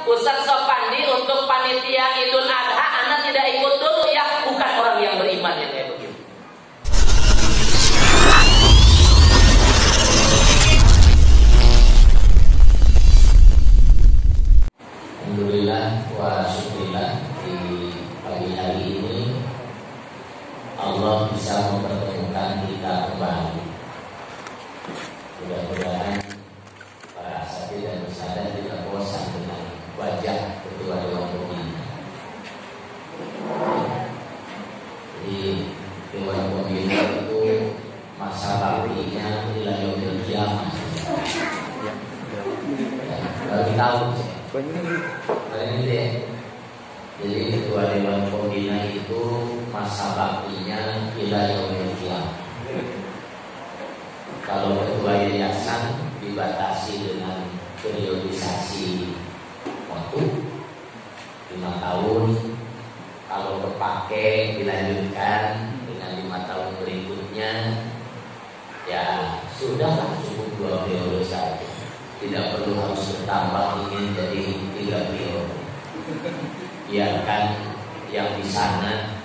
Ustaz Sopandi untuk panitia Idul Adha anak tidak ikut dulu ya, bukan orang yang beriman yang kayak begitu. Alhamdulillah wa syukurillah, di pagi hari ini Allah bisa mempertemukan kita kembali. Mudah-mudahan para asatidz dan ustadzah tidak bosan dengan wajah ketua Dewan Pembina. Jadi Dewan Pembina itu masa baktinya ila yaumil qiyamah. Bagi tahu sih. Jadi ketua Dewan Pembina itu masa baktinya ila yaumil qiyamah. Kalau ketua yayasan dibatasi dengan periodisasi waktu 5 tahun, kalau terpakai dilanjutkan dengan 5 tahun berikutnya, ya sudahlah, cukup 2 periode saja. Tidak perlu harus bertambah ingin jadi 3 periode. Biarkan yang di sana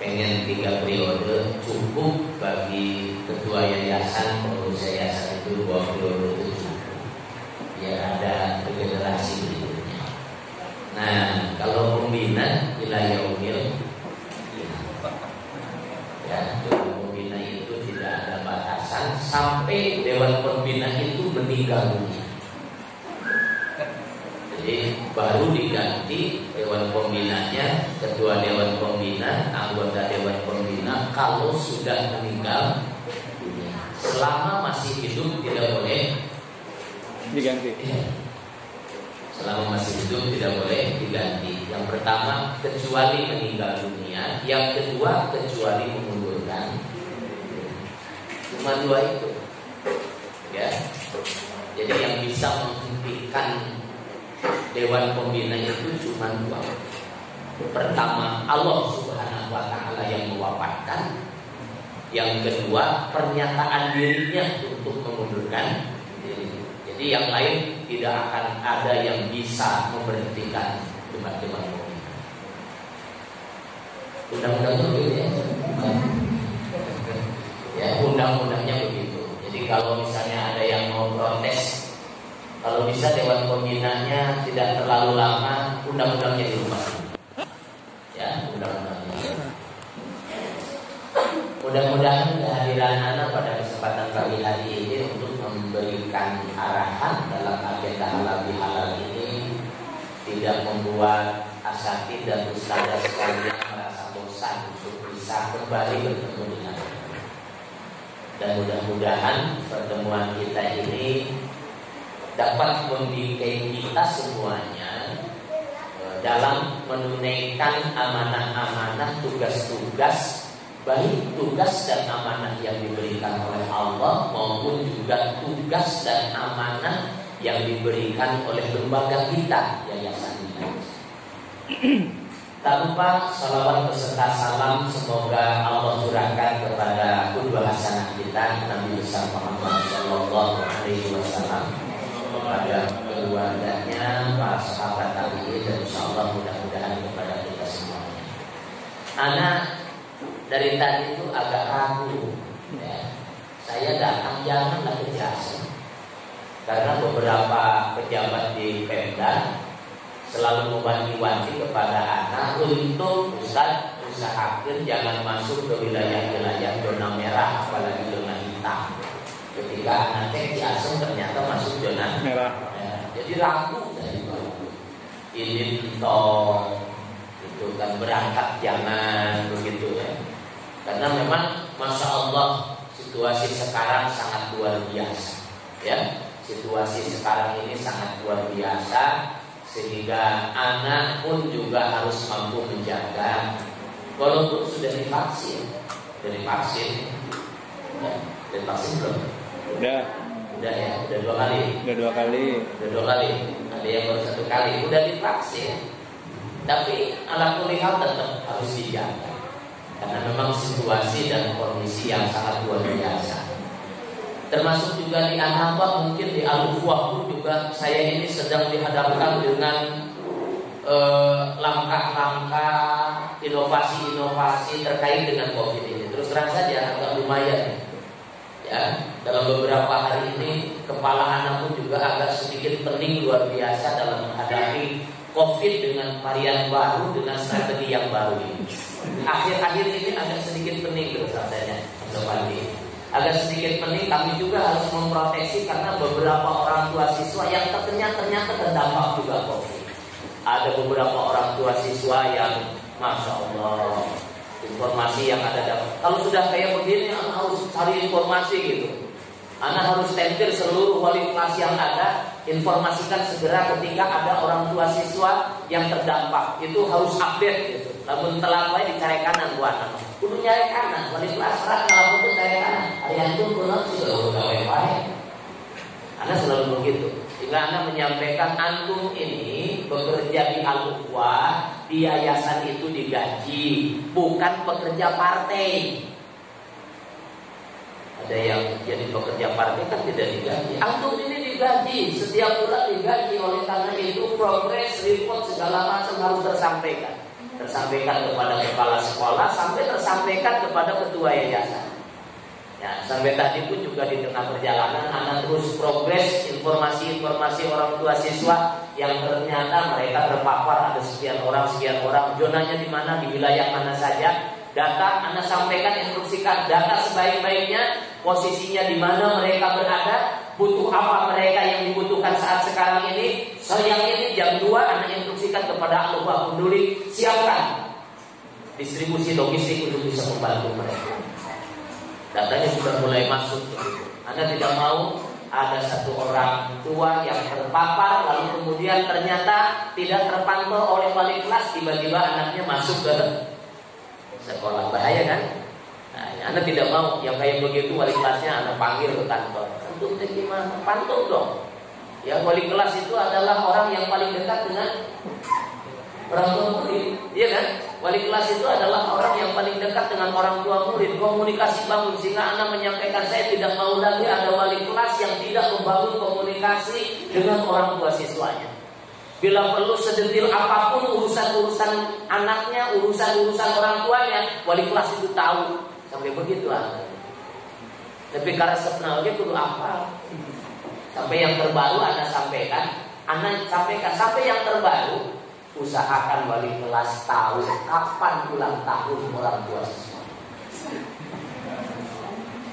pengen 3 periode, cukup bagi ketua yayasan, pengurus yayasan itu 2 periode itu cukup. Biar ada generasi berikutnya. Nah, kalau pembina ila yaumil ya, Dewan Pembina itu tidak ada batasan sampai Dewan Pembina itu meninggal dunia. Jadi baru diganti Dewan Pembinanya, ketua Dewan Pembina, anggota Dewan Pembina kalau sudah meninggal dunia. Selama masih hidup tidak boleh diganti. Selama masih hidup tidak boleh diganti. Yang pertama, kecuali meninggal dunia. Yang kedua, kecuali mengundurkan. Cuma 2 itu. Ya. Jadi yang bisa menghentikan Dewan Pembina itu cuma 2. Pertama, Allah Subhanahu wa Ta'ala yang mewafatkan. Yang kedua, pernyataan dirinya untuk mengundurkan diri. Jadi yang lain tidak akan ada yang bisa memberhentikan Dewan Pembina. Undang-undangnya begitu ya. Ya, undang-undangnya begitu. Jadi kalau misalnya ada yang mau protes, kalau bisa Dewan Pembinanya tidak terlalu lama, undang-undangnya dirubah. Ya, undang-undangnya. Mudah-mudahan kehadiran anak pada kesempatan pagi hari ini untuk memberikan arahan dalam agenda halal bihalal ini tidak membuat asatidz dan ustadzah sekalian merasa bosan untuk bisa kembali bertemu dengan kita. Dan mudah-mudahan pertemuan kita ini dapat membimbing kita semuanya dalam menunaikan amanah-amanah, tugas-tugas, baik tugas dan amanah yang diberikan oleh Allah maupun juga tugas dan amanah yang diberikan oleh lembaga kita, yayasan kita. Tak lupa salawat beserta salam semoga Allah curahkan kepada qudwah hasanah kita Nabi besar Muhammad sallallahu alaihi wasallam, kepada keluarganya, para sahabat tabi'in, dan insyaallah mudah-mudahan kepada kita semuanya. Anak dari tadi itu agak ragu ya. Saya datang janganlah ke Jaksel, karena beberapa pejabat di Pemda selalu mewanti-wanti kepada anak untuk Ustaz usahakan jangan masuk ke wilayah-wilayah zona merah, apalagi zona hitam. Ketika anak cek Jaksel ternyata masuk zona merah ya. Jadi ragu dari bawah. Ini toh itu kan berangkat jangan begitu ya. Karena memang Masya Allah situasi sekarang sangat luar biasa ya. Situasi sekarang ini sangat luar biasa, sehingga anak pun juga harus mampu menjaga. Walaupun sudah divaksin ya. Dan vaksin belum? Udah ya, udah 2 kali. Udah 2 kali. Ada yang baru 1 kali. Udah divaksin. Tapi ala kulli hal tetap harus dijaga. Karena memang situasi dan kondisi yang sangat luar biasa. Termasuk juga di An-Nahbah, mungkin di Al-Ukhwah pun juga saya ini sedang dihadapkan dengan langkah-langkah inovasi-inovasi terkait dengan COVID ini. Terus terang saja agak lumayan ya. Dalam beberapa hari ini kepala anak pun juga agak sedikit pening luar biasa dalam menghadapi COVID dengan varian baru, dengan strategi yang baru ini. Akhir-akhir ini agak sedikit pening terus rasanya, agak sedikit pening. Kami juga harus memproteksi karena beberapa orang tua siswa yang ternyata terdampak juga COVID. Ada beberapa orang tua siswa yang Masya Allah, informasi yang ada. Kalau sudah kayak begini, anak harus cari informasi gitu. Anak harus tempel seluruh wali kelas yang ada, informasikan segera ketika ada orang tua siswa yang terdampak. Itu harus update gitu. Namun telah dicari kanan buat anak. Kudu nyari kanan, wali kelas serat kalau pun cari kanan. Ada yang tuh kuno sudah baik. Anak selalu begitu. Sehingga anak menyampaikan antum ini bekerja di Al-Ukhwah, di yayasan itu digaji, bukan pekerja partai. Ada yang jadi pekerja partai kan tidak digaji. Antum ini digaji, setiap bulan digaji. Oleh karena itu progres, report segala macam harus tersampaikan. Tersampaikan kepada kepala sekolah, sampai tersampaikan kepada ketua yayasan. Ya, sampai tadi pun juga di tengah perjalanan anak terus progres informasi-informasi orang tua siswa yang ternyata mereka terpapar, ada sekian orang, zonanya di mana, di wilayah mana saja. Data anak sampaikan, instruksikan data sebaik-baiknya, posisinya di mana mereka berada, butuh apa mereka yang dibutuhkan saat sekarang ini. Siang ini jam 2 anak instruksikan kepada Al-Ukhwah Peduli, siapkan distribusi logistik untuk bisa membantu mereka. Datanya sudah mulai masuk. Anda tidak mau ada satu orang tua yang terpapar lalu kemudian ternyata tidak terpantau oleh wali kelas, tiba-tiba anaknya masuk ke sekolah, bahaya kan? Nah, Anda tidak mau yang kayak begitu wali kelasnya Anda panggil ke kantor. Untuk gimana? Pantau dong. Ya, wali kelas itu adalah orang yang paling dekat dengan orang tua murid, iya kan? Wali kelas itu adalah orang yang paling dekat dengan orang tua murid. Komunikasi bangun, sehingga anak menyampaikan saya tidak mau lagi ada wali kelas yang tidak membangun komunikasi dengan orang tua siswanya. Bila perlu sedetil apapun urusan-urusan anaknya, urusan-urusan orang tuanya, wali kelas itu tahu. Sampai begitu anak. Tapi karena sebenarnya kudu apa? Sampai yang terbaru anak sampaikan, sampai yang terbaru. Usahakan wali kelas tahu kapan ulang tahun orang tua siswa.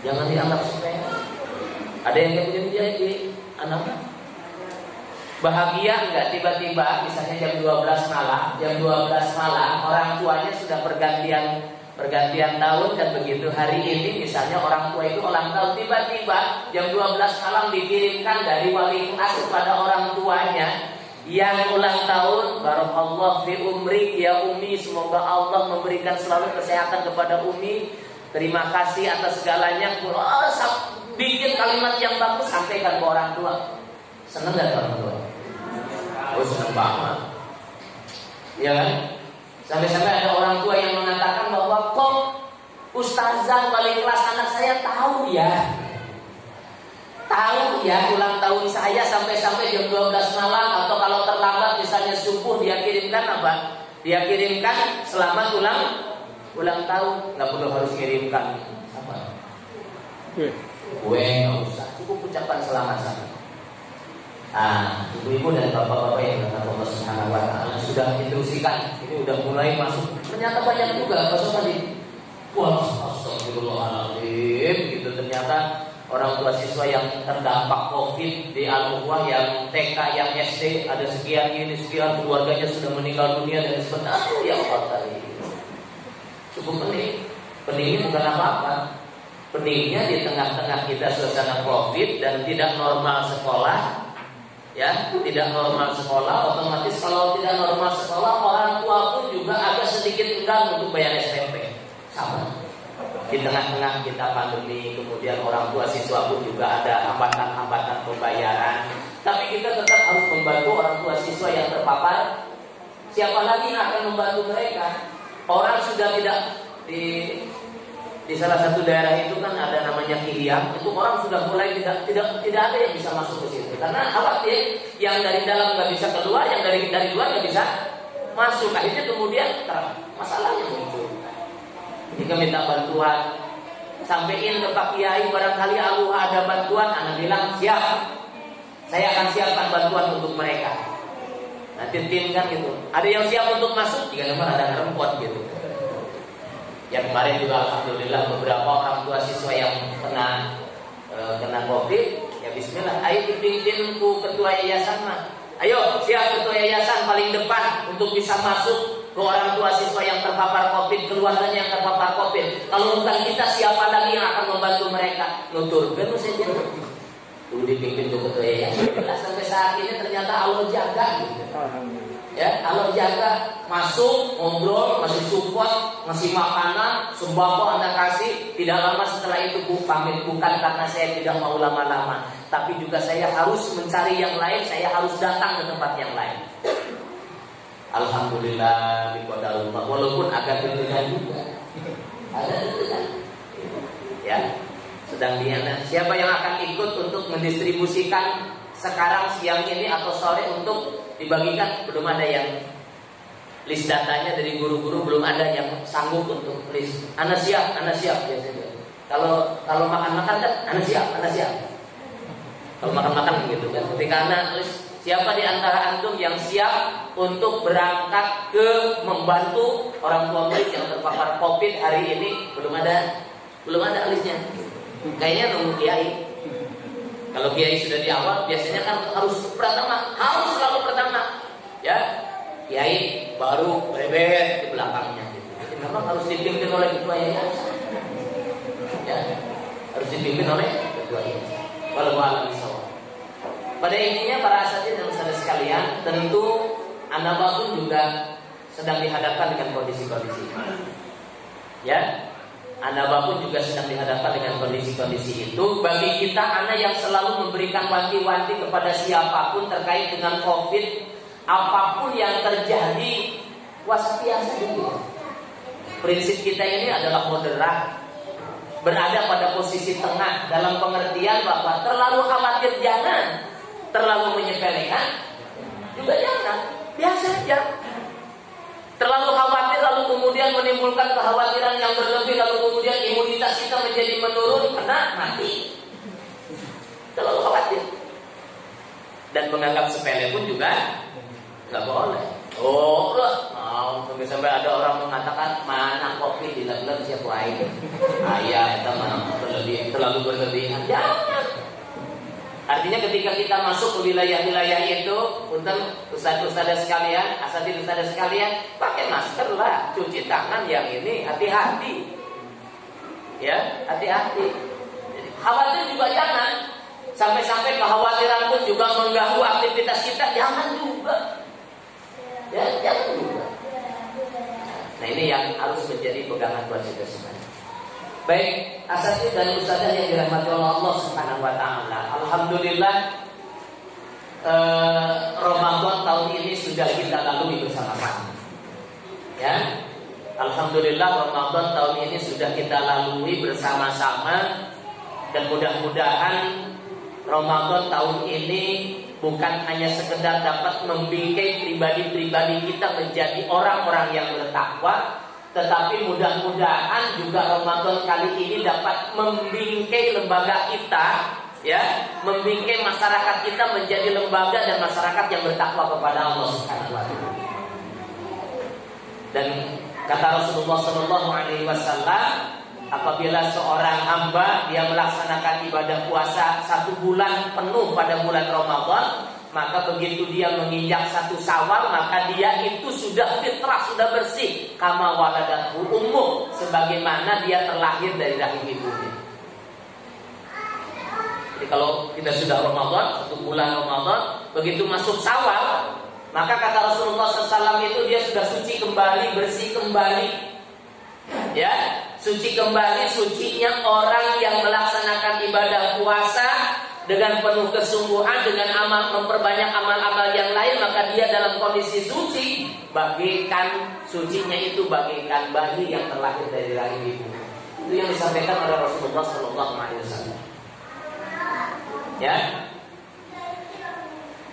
Jangan dianggap sepele. Ada yang kemudian jadi anak bahagia enggak tiba-tiba misalnya jam 12 malam orang tuanya sudah pergantian tahun dan begitu hari ini misalnya orang tua itu ulang tahun, tiba-tiba jam 12 malam dikirimkan dari wali kelas kepada orang tuanya yang ulang tahun, barakallahu fi umrik ya Umi, semoga Allah memberikan selalu kesehatan kepada Umi. Terima kasih atas segalanya. Bikin kalimat yang bagus, sampaikan ke orang tua. Senang gak orang tua? Oh, senang banget. Ya kan? Sampai-sampai ada orang tua yang mengatakan bahwa kok ustazah wali kelas anak saya tahu ya ulang tahun saya sampai jam 12 malam, atau kalau terlambat misalnya subuh dia kirimkan apa? Dia kirimkan selamat ulang tahun. Nggak perlu harus kirimkan apa? Kue nggak usah, cukup ucapan selamat saja. Ibu-ibu dan bapak-bapak yang berkata Allah Subhanahu wa Ta'ala sudah instruksikan, ini udah mulai masuk. Ternyata banyak juga besok tadi. Wah, astagfirullahaladzim, gitu ternyata. Orang tua siswa yang terdampak COVID di Al-Ukhwah, yang TK, yang SD, ada sekian keluarganya sudah meninggal dunia dan sebagainya. Ya Allah tadi. Cukup pening. Peningnya bukan apa-apa. Peningnya di tengah-tengah kita suasana COVID dan tidak normal sekolah. Ya, tidak normal sekolah, otomatis kalau tidak normal sekolah, orang tua pun juga agak sedikit enggan untuk bayar SPP. Sama. Di tengah-tengah kita pandemi, kemudian orang tua siswa pun juga ada hambatan-hambatan pembayaran. Tapi kita tetap harus membantu orang tua siswa yang terpapar. Siapa lagi yang akan membantu mereka? Orang sudah tidak Di salah satu daerah itu kan ada namanya Kiliang, itu orang sudah mulai tidak ada yang bisa masuk ke situ karena khawatir yang dari dalam nggak bisa keluar, yang dari luar nggak bisa masuk. Akhirnya kemudian masalahnya muncul. Jika minta bantuan, sampein ke Pak Kiai, barangkali aku ada bantuan, anak bilang siap, saya akan siapkan bantuan untuk mereka. Nanti tim kan gitu, ada yang siap untuk masuk, jika memang ada rempot gitu. Yang kemarin juga alhamdulillah beberapa orang tua siswa yang kena COVID, ya Bismillah, ayo dipimpin ketua yayasan mah. Ayo siap ketua yayasan paling depan untuk bisa masuk ke orang tua siswa yang terpapar COVID, keluarganya yang terpapar COVID. Kalau bukan kita, siapa lagi yang akan membantu mereka? Nuturkan saja. Dulu dipimpin tuh ketua yayasan. Sampai saat ini ternyata Allah jaga gitu. Ya, Allah jaga, masuk, ngobrol, masih support, ngasih makanan, sembako Anda kasih. Tidak lama setelah itu pamit, bukan karena saya tidak mau lama-lama, tapi juga saya harus mencari yang lain, saya harus datang ke tempat yang lain. Alhamdulillah biqadarullah, walaupun agak deg-degan juga. Ada deg-degan. Ya, sedang diana. Siapa yang akan ikut untuk mendistribusikan sekarang siang ini atau sore untuk dibagikan? Belum ada yang list datanya dari guru-guru, belum ada yang sanggup untuk list. Anak siap biasanya. Kalau makan-makan kan anak siap. Kalau makan-makan gitu kan. Ketika anak list, siapa di antara antum yang siap untuk berangkat ke membantu orang tua murid yang terpapar COVID hari ini? Belum ada listnya. Kayaknya nunggu kiai. Kalau kiai sudah di awal, biasanya kan harus selalu pertama, ya. Kiai baru berebet di belakangnya. Gitu. Jadi memang harus dipimpin oleh ketua yayasan. Ya, harus dipimpin oleh ketua yayasan. Wallahu a'lam bishawab. Pada intinya para asatidz dan saudara sekalian, tentu Anda pun juga sedang dihadapkan dengan kondisi-kondisi. Ya. Anda pun juga sedang dihadapkan dengan kondisi-kondisi itu. Bagi kita, anak yang selalu memberikan wanti-wanti kepada siapapun terkait dengan COVID, apapun yang terjadi, wasatiasa dulu. Prinsip kita ini adalah moderat, berada pada posisi tengah, dalam pengertian bahwa terlalu khawatir jangan, terlalu menyepelekan juga jangan, biasa aja. Terlalu khawatir lalu kemudian menimbulkan kekhawatiran yang berlebih, lalu kemudian imunitas kita menjadi menurun, kena mati. Terlalu khawatir. Dan menganggap sepele pun juga nggak boleh. Oh, mau sampai ada orang mengatakan mana COVID dilakukan siapa air? Ayah itu mana terlalu berlebihan. Jangan. Artinya ketika kita masuk ke wilayah-wilayah itu, punten ustaz-ustaz sekalian, asatidz sekalian, pakai masker lah, cuci tangan yang ini, hati-hati. Ya, hati-hati. Khawatir juga jangan. Sampai-sampai kekhawatiran pun juga mengganggu aktivitas kita, jangan juga. Ya, jangan juga. Nah, ini yang harus menjadi pegangan buat kita semua. Baik, asatidz dan ustadzah yang dirahmati Allah Subhanahu wa taala. Alhamdulillah Ramadan tahun ini sudah kita lalui bersama-sama. Ya. Alhamdulillah Ramadan tahun ini sudah kita lalui bersama-sama dan mudah-mudahan Ramadan tahun ini bukan hanya sekedar dapat membingkai pribadi-pribadi kita menjadi orang-orang yang bertakwa, tetapi mudah-mudahan juga Ramadan kali ini dapat membingkai lembaga kita, ya, membingkai masyarakat kita menjadi lembaga dan masyarakat yang bertakwa kepada Allah Subhanahu wa taala. Dan kata Rasulullah SAW, apabila seorang hamba dia melaksanakan ibadah puasa 1 bulan penuh pada bulan Ramadan, maka begitu dia menginjak 1 Syawal, maka dia itu sudah fitrah, sudah bersih, kama waladathu ummuh, sebagaimana dia terlahir dari rahim ibunya. Jadi kalau kita sudah Ramadan, 1 bulan Ramadan, begitu masuk Syawal, maka kata Rasulullah SAW itu dia sudah suci kembali, bersih kembali. Ya, suci kembali, sucinya orang yang melaksanakan ibadah puasa dengan penuh kesungguhan, dengan memperbanyak amal-amal yang lain, maka dia dalam kondisi suci, bagaikan sucinya itu bagaikan bayi yang terlahir dari rahim ibu. Itu yang disampaikan oleh Rasulullah SAW. Ya.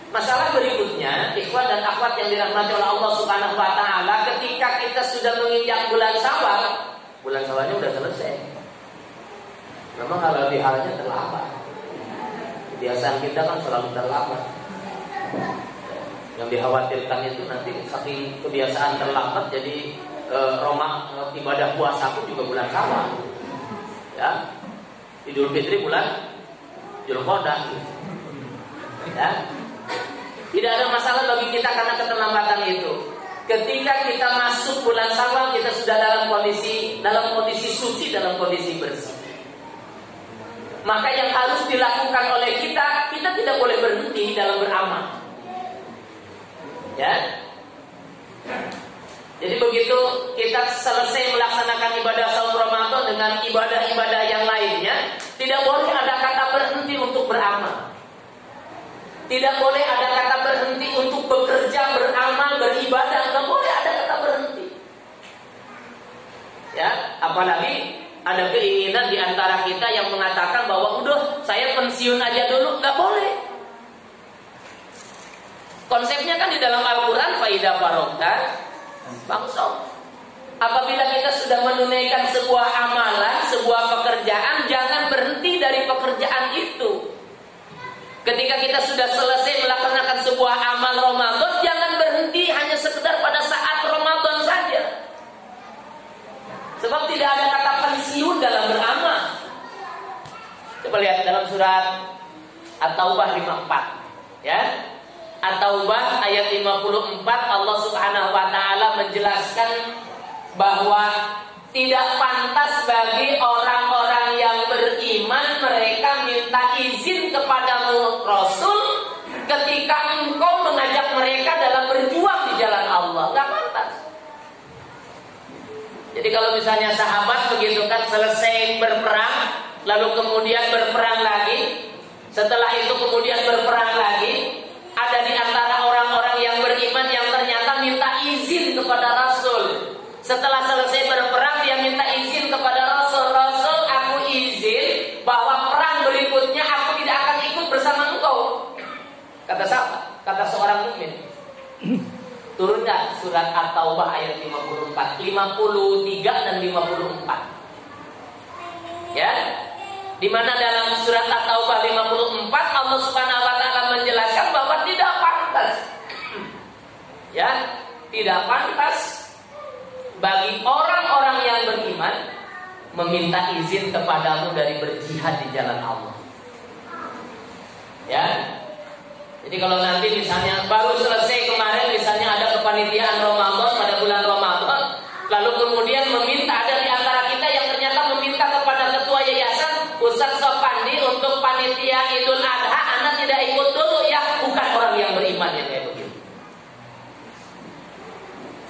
Masalah berikutnya, ikhwan dan akhwat yang dirahmati oleh Allah Subhanahu wa taala, ketika kita sudah menginjak bulan Syawalnya udah selesai. Memang halal bihalnya terlambat. Kebiasaan kita kan selalu terlambat. Yang dikhawatirkan itu nanti saking kebiasaan terlambat jadi ibadah puasa pun juga bulan Syawal. Ya. Idul Fitri bulan Dzulqa'dah. Ya. Tidak ada masalah bagi kita karena keterlambatan itu. Ketika kita masuk bulan Syawal, kita sudah dalam kondisi suci, dalam kondisi bersih. Maka yang harus dilakukan oleh kita tidak boleh berhenti dalam beramal. Ya. Jadi begitu kita selesai melaksanakan ibadah saum Ramadan dengan ibadah-ibadah yang lainnya, tidak boleh ada kata berhenti untuk beramal. Tidak boleh ada kata berhenti untuk bekerja, beramal, beribadah. Tidak boleh ada kata berhenti. Ya, apalagi ada keinginan di antara kita yang mengatakan bahwa udah saya pensiun aja dulu. Nggak boleh. Konsepnya kan di dalam Al-Quran, faidah farogta fansab. Apabila kita sudah menunaikan sebuah amalan, sebuah pekerjaan, jangan berhenti dari pekerjaan itu. Ketika kita sudah selesai melaksanakan sebuah amal Ramadan, jangan berhenti hanya sekedar pada saat Ramadan saja. Sebab tidak ada kata pensiun dalam beramal. Coba lihat dalam surat At-Taubah 54, ya. At-Taubah ayat 54, Allah Subhanahu wa taala menjelaskan bahwa tidak pantas bagi orang-orang yang beriman mereka minta izin kepadamu Rasul ketika engkau mengajak mereka dalam berjuang di jalan Allah. Gak pantas. Jadi kalau misalnya sahabat begitu kan selesai berperang, lalu kemudian berperang lagi, setelah itu kemudian berperang lagi, ada di antara orang-orang yang beriman yang ternyata minta izin kepada Rasul. Setelah selesai berperang, dia minta izin kepada Rasul. Rasul, aku izin bahwa perang berikutnya aku tidak akan ikut bersama engkau. Kata siapa? Kata seorang mukmin. Turun dah surat At-Taubah ayat 54, 53 dan 54. Ya. Di mana dalam surat At-Taubah 54 Allah Subhanahu wa taala menjelaskan bahwa tidak pantas. Ya, tidak pantas bagi orang-orang yang beriman meminta izin kepadamu dari berjihad di jalan Allah. Ya. Jadi kalau nanti misalnya baru selesai kemarin misalnya ada kepanitiaan Ramadan pada bulan Ramadan, lalu kemudian meminta, ada di antara kita yang ternyata meminta kepada ketua yayasan, Ustaz Sopandi untuk panitia Idul Adha, anak tidak ikut dulu ya, bukan orang yang beriman yang kayak begitu.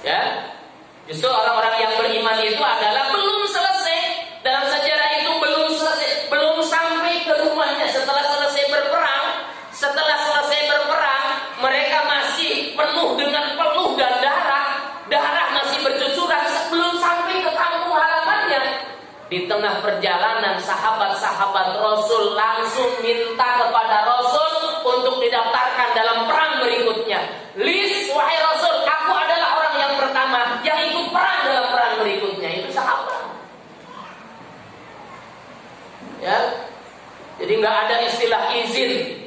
Ya. Justru orang-orang yang beriman itu adalah belum selesai dalam sejarah itu, belum selesai, belum sampai ke rumahnya setelah selesai berperang. Setelah selesai berperang, mereka masih penuh dengan peluh dan darah masih bercucuran, belum sampai ke kampung halamannya. Di tengah perjalanan sahabat-sahabat Rasul langsung minta kepada Rasul untuk didaftarkan dalam perang berikutnya. List, wahai Rasul, aku adalah orang yang pertama yang ikut perang dalam perang berikutnya. Itu sahabat. Ya, jadi nggak ada istilah izin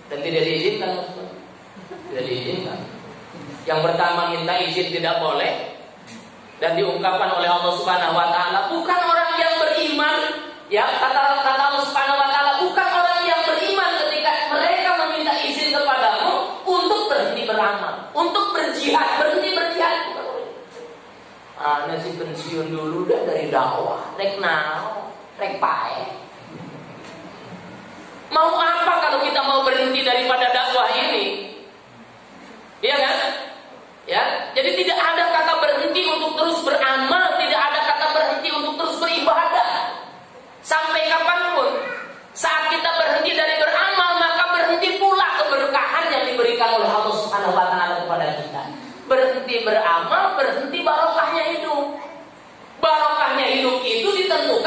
dan tidak diizinkan. Tidak diizinkan. Yang pertama minta izin tidak boleh. Dan diungkapkan oleh Allah Subhanahu wa taala, bukan orang yang beriman, ya, kata Allah Subhanahu wa taala, bukan orang yang beriman ketika mereka meminta izin kepadamu untuk berhenti beramal, untuk berjihad, berhenti berjihad. Nasi pensiun dulu dah dari dakwah, rek nao, rek pae. Mau apa kalau kita mau berhenti daripada dakwah ini? Iya kan? Ya, jadi tidak ada kata berhenti untuk terus beramal, tidak ada kata berhenti untuk terus beribadah. Sampai kapanpun, saat kita berhenti dari beramal, maka berhenti pula keberkahan yang diberikan oleh Allah Subhanahu wa taala kepada kita. Berhenti beramal, berhenti barokahnya hidup. Barokahnya hidup itu ditentukan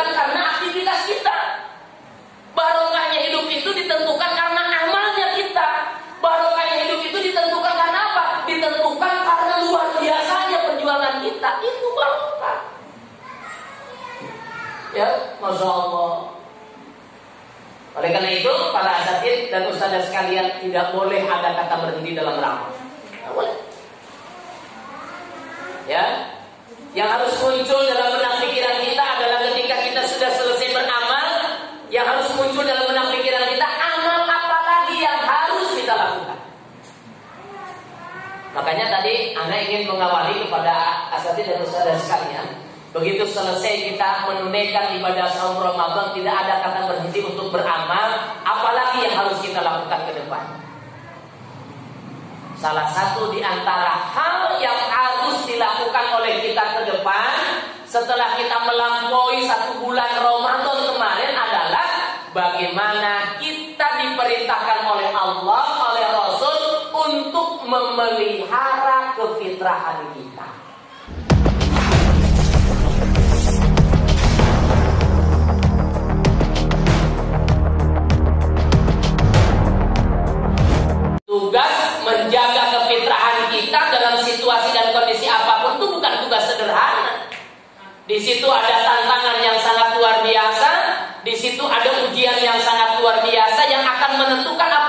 itu ditentukan karena amalnya kita. Barokahnya hidup itu ditentukan karena apa? Ditentukan karena luar biasanya perjuangan kita. Itu barokah. Ya, Masya Allah. Oleh karena itu, para asatid dan ustadzah sekalian, tidak boleh ada kata berhenti dalam beramal. Tidak boleh. Ya, yang harus muncul dalam benak pikiran kita adalah ketika kita sudah selesai beramal, yang harus muncul dalam benak pikiran kita, amal apa lagi yang harus kita lakukan. Makanya tadi anak ingin mengawali kepada asatid dan ustadzah sekalian, begitu selesai kita menunaikan ibadah saum Ramadan, tidak ada kata berhenti untuk beramal, apalagi yang harus kita lakukan ke depan. Salah satu di antara hal yang harus dilakukan oleh kita ke depan setelah kita melampaui 1 bulan Ramadan kemarin adalah bagaimana kita diperintahkan oleh Allah, oleh Rasul untuk memelihara kefitrahan kita. Tugas menjaga kefitrahan kita dalam situasi dan kondisi apapun itu bukan tugas sederhana. Di situ ada tantangan yang sangat luar biasa, di situ ada ujian yang sangat luar biasa yang akan menentukan apa